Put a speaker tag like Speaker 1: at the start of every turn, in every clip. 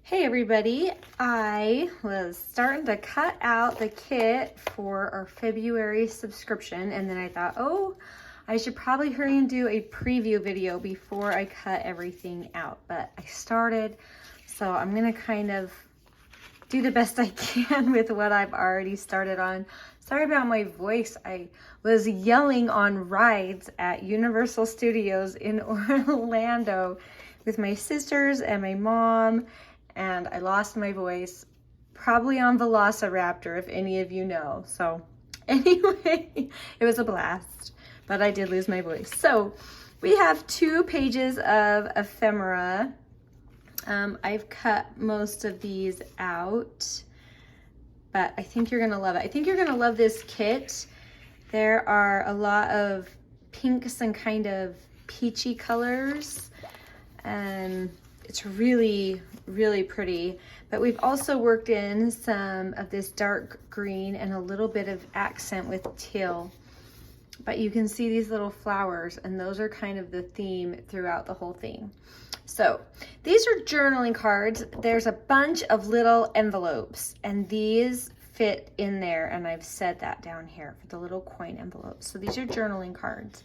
Speaker 1: Hey everybody, I was starting to cut out the kit for our February subscription, and then I thought, oh, I should probably hurry and do a preview video before I cut everything out. But I started, so I'm gonna kind of do the best I can with what I've already started on. Sorry about my voice. I was yelling on rides at Universal Studios in Orlando with my sisters and my mom, and I lost my voice, probably on Velociraptor, if any of you know. So anyway, it was a blast, but I did lose my voice. So we have 2 pages of ephemera. I've cut most of these out, but I think you're gonna love it. I think you're gonna love this kit. There are a lot of pinks and kind of peachy colors, and it's really, really pretty. But we've also worked in some of this dark green and a little bit of accent with teal. But you can see these little flowers, and those are kind of the theme throughout the whole thing. So these are journaling cards. There's a bunch of little envelopes, and these fit in there, and I've said that down here for the little coin envelopes. So these are journaling cards.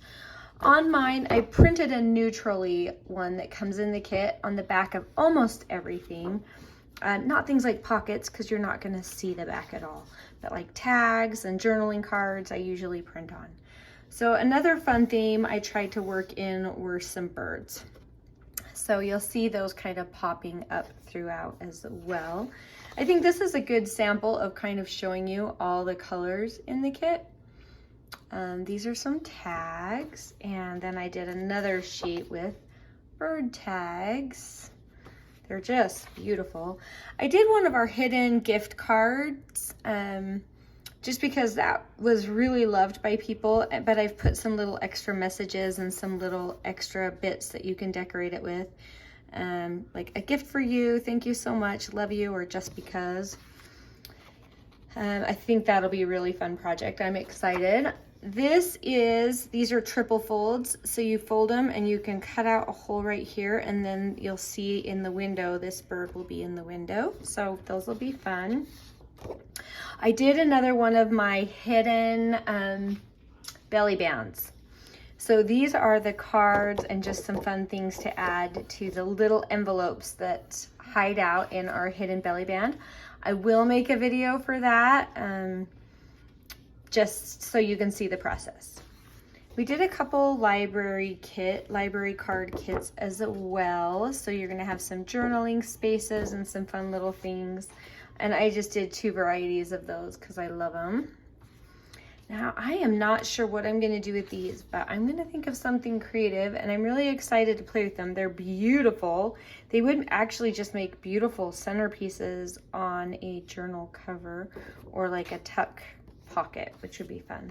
Speaker 1: On mine, I printed a neutrally one that comes in the kit on the back of almost everything. Not things like pockets, because you're not going to see the back at all, but like tags and journaling cards I usually print on. So another fun theme I tried to work in were some birds. So you'll see those kind of popping up throughout as well. I think this is a good sample of kind of showing you all the colors in the kit. These are some tags, and then I did another sheet with bird tags. They're just beautiful. I did one of our hidden gift cards, just because that was really loved by people, but I've put some little extra messages and some little extra bits that you can decorate it with. Like a gift for you, thank you so much, love you, or just because. I think that'll be a really fun project. I'm excited. These are triple folds, so you fold them and you can cut out a hole right here, and then you'll see in the window, this bird will be in the window. So those will be fun. I did another one of my hidden belly bands. So these are the cards and just some fun things to add to the little envelopes that hide out in our hidden belly band. I will make a video for that, just so you can see the process. We did a couple library card kits as well. So you're gonna have some journaling spaces and some fun little things. And I just did 2 varieties of those because I love them. Now, I am not sure what I'm gonna do with these, but I'm gonna think of something creative, and I'm really excited to play with them. They're beautiful. They would actually just make beautiful centerpieces on a journal cover or like a tuck pocket, which would be fun.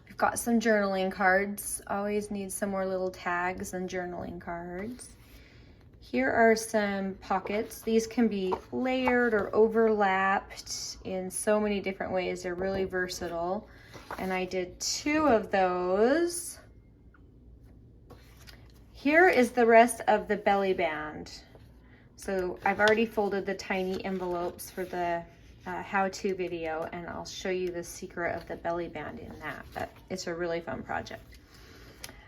Speaker 1: We've got some journaling cards. Always need some more little tags and journaling cards. Here are some pockets. These can be layered or overlapped in so many different ways. They're really versatile. And I did 2 of those. Here is the rest of the belly band. So I've already folded the tiny envelopes for the how-to video, and I'll show you the secret of the belly band in that, but it's a really fun project.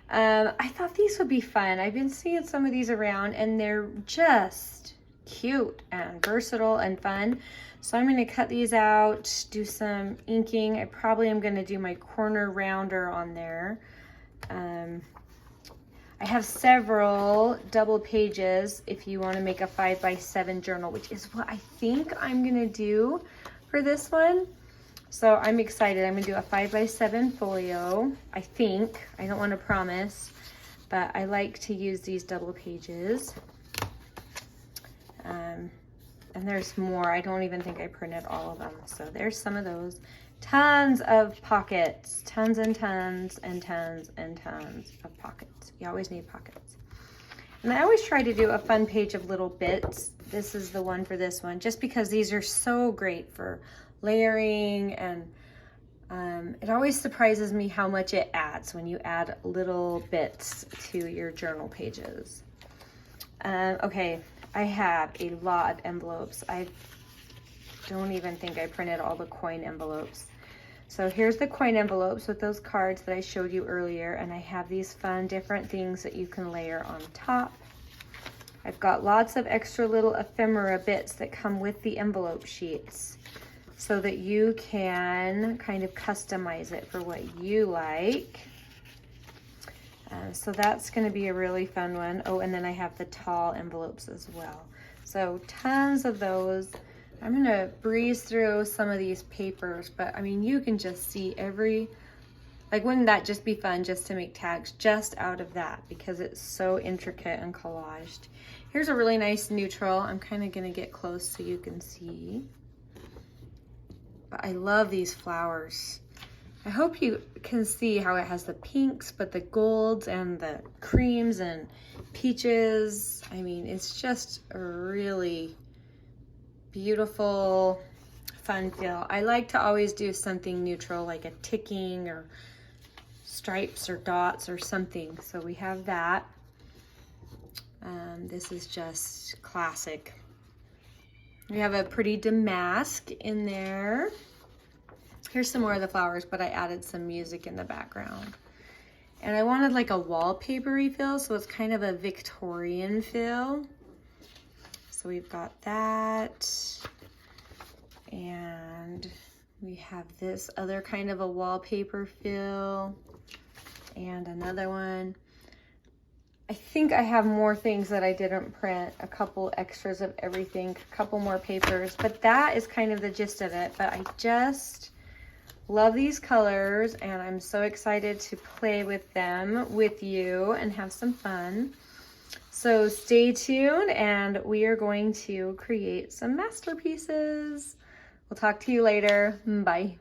Speaker 1: I thought these would be fun. I've been seeing some of these around, and they're just cute and versatile and fun. So I'm going to cut these out, do some inking. I probably am going to do my corner rounder on there. I have several double pages if you want to make a 5x7 journal, which is what I think I'm going to do for this one. So I'm excited. I'm gonna do a 5x7 folio, I think. I don't want to promise, but I like to use these double pages. And there's more. I don't even think I printed all of them. So there's some of those. Tons of pockets, tons and tons and tons and tons of pockets. You always need pockets. And I always try to do a fun page of little bits. This is the one for this one, just because these are so great for layering, and it always surprises me how much it adds when you add little bits to your journal pages. Okay, I have a lot of envelopes. I don't even think I printed all the coin envelopes. So here's the coin envelopes with those cards that I showed you earlier, and I have these fun different things that you can layer on top. I've got lots of extra little ephemera bits that come with the envelope sheets so that you can kind of customize it for what you like. So that's going to be a really fun one. Oh, and then I have the tall envelopes as well. So tons of those. I'm going to breeze through some of these papers, but I mean, you can just see like, wouldn't that just be fun just to make tags just out of that, because it's so intricate and collaged. Here's a really nice neutral. I'm kind of going to get close so you can see. But I love these flowers. I hope you can see how it has the pinks, but the golds and the creams and peaches. I mean, it's just a really beautiful, fun feel. I like to always do something neutral, like a ticking or stripes or dots or something. So we have that. This is just classic. We have a pretty damask in there. Here's some more of the flowers, but I added some music in the background. And I wanted like a wallpapery feel, so it's kind of a Victorian feel. So we've got that. And we have this other kind of a wallpaper feel. And another one. I think I have more things that I didn't print, a couple extras of everything, a couple more papers, but that is kind of the gist of it. But I just love these colors, and I'm so excited to play with them with you and have some fun. So stay tuned, and we are going to create some masterpieces. We'll talk to you later. Bye.